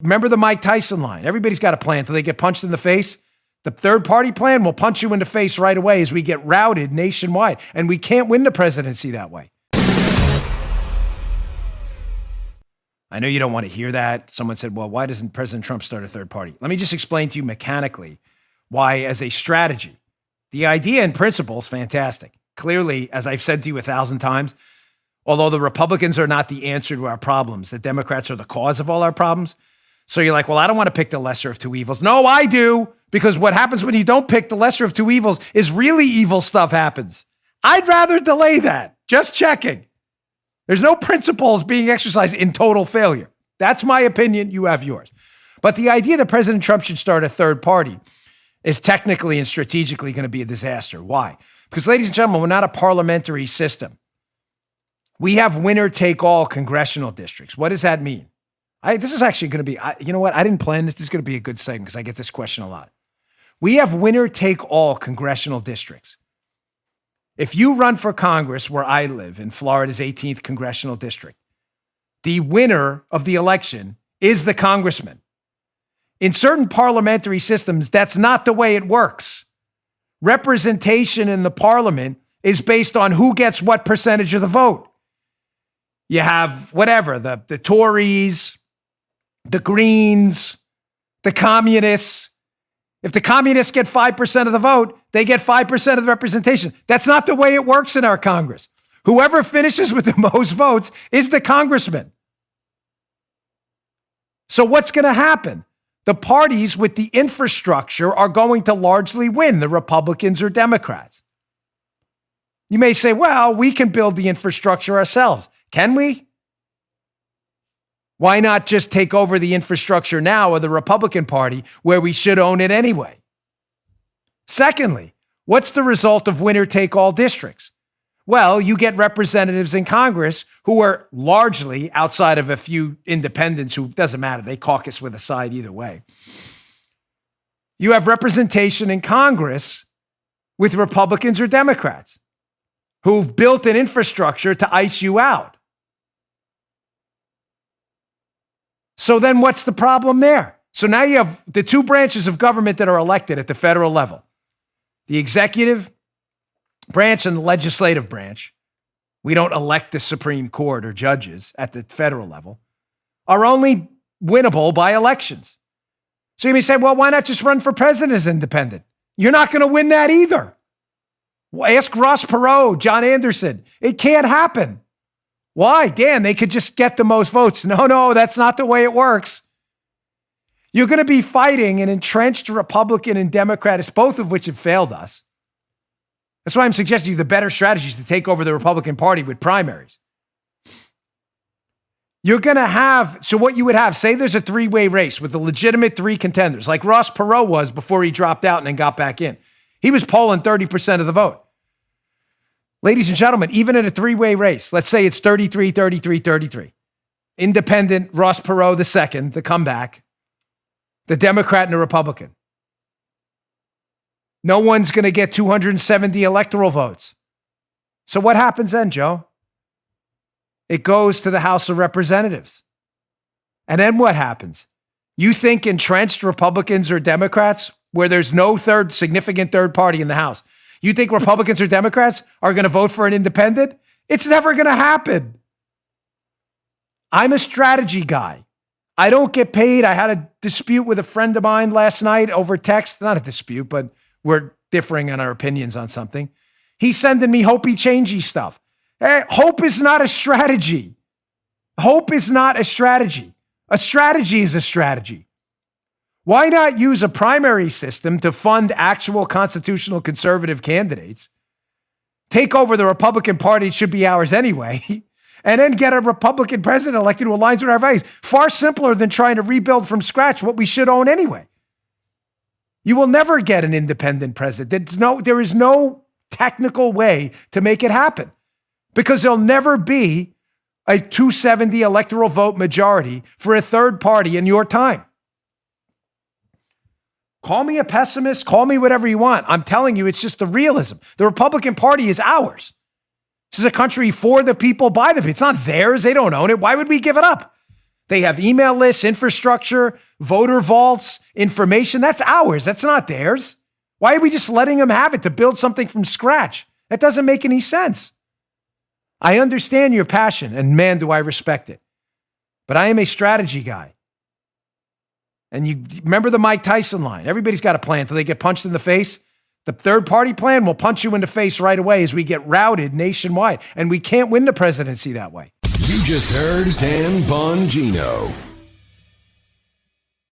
Remember the Mike Tyson line? Everybody's got a plan until they get punched in the face. The third party plan will punch you in the face right away as we get routed nationwide. And we can't win the presidency that way. I know you don't want to hear that. Someone said, well, why doesn't President Trump start a third party? Let me just explain to you mechanically why, as a strategy, the idea in principle is fantastic. Clearly, as I've said to you 1,000 times, although the Republicans are not the answer to our problems, the Democrats are the cause of all our problems. So you're like, well, I don't want to pick the lesser of two evils. No, I do. Because what happens when you don't pick the lesser of two evils is really evil stuff happens. I'd rather delay that. Just checking. There's no principles being exercised in total failure. That's my opinion. You have yours. But the idea that President Trump should start a third party is technically and strategically going to be a disaster. Why? Because, ladies and gentlemen, we're not a parliamentary system. We have winner-take-all congressional districts. What does that mean? This is actually going to be, you know what? I didn't plan this. This is going to be a good segment because I get this question a lot. We have winner-take-all congressional districts. If you run for Congress, where I live, in Florida's 18th congressional district, the winner of the election is the congressman. In certain parliamentary systems, that's not the way it works. Representation in the parliament is based on who gets what percentage of the vote. You have whatever, the Tories, the Greens, the communists. If the communists get 5% of the vote, they get 5% of the representation. That's not the way it works in our Congress. Whoever finishes with the most votes is the congressman. So what's going to happen? The parties with the infrastructure are going to largely win, the Republicans or Democrats. You may say, well, we can build the infrastructure ourselves. Can we? Why not just take over the infrastructure now of the Republican Party where we should own it anyway? Secondly, what's the result of winner-take-all districts? Well, you get representatives in Congress who are largely, outside of a few independents who, doesn't matter, they caucus with a side either way. You have representation in Congress with Republicans or Democrats who've built an infrastructure to ice you out. So then what's the problem there? So now you have the two branches of government that are elected at the federal level. The executive branch and the legislative branch. We don't elect the Supreme Court or judges at the federal level, are only winnable by elections. So you may say, well, why not just run for president as independent? You're not going to win that either. Ask Ross Perot, John Anderson. It can't happen. Why? Dan, they could just get the most votes. No, that's not the way it works. You're going to be fighting an entrenched Republican and Democrat, both of which have failed us. That's why I'm suggesting you the better strategy is to take over the Republican Party with primaries. You're going to have, so what you would have, say there's a three-way race with the legitimate three contenders, like Ross Perot was before he dropped out and then got back in. He was polling 30% of the vote. Ladies and gentlemen, even in a three-way race, let's say it's 33, 33, 33. Independent Ross Perot the second, the comeback, the Democrat and the Republican. No one's going to get 270 electoral votes. So what happens then, Joe? It goes to the House of Representatives. And then what happens? You think entrenched Republicans or Democrats, where there's no significant third party in the House, you think Republicans or Democrats are going to vote for an independent? It's never going to happen. I'm a strategy guy. I don't get paid. I had a dispute with a friend of mine last night over text. Not a dispute, but we're differing on our opinions on something. He's sending me hopey-changey stuff. Hey, hope is not a strategy. Hope is not a strategy. A strategy is a strategy. Why not use a primary system to fund actual constitutional conservative candidates, take over the Republican Party, it should be ours anyway, and then get a Republican president elected who aligns with our values? Far simpler than trying to rebuild from scratch what we should own anyway. You will never get an independent president. There is no technical way to make it happen because there'll never be a 270 electoral vote majority for a third party in your time. Call me a pessimist, call me whatever you want. I'm telling you, it's just the realism. The Republican Party is ours. This is a country for the people, by the people. It's not theirs. They don't own it. Why would we give it up? They have email lists, infrastructure, voter vaults, information. That's ours. That's not theirs. Why are we just letting them have it to build something from scratch? That doesn't make any sense. I understand your passion, and man, do I respect it. But I am a strategy guy. And you remember the Mike Tyson line. Everybody's got a plan until they get punched in the face. The third-party plan will punch you in the face right away as we get routed nationwide. And we can't win the presidency that way. You just heard Dan Bongino.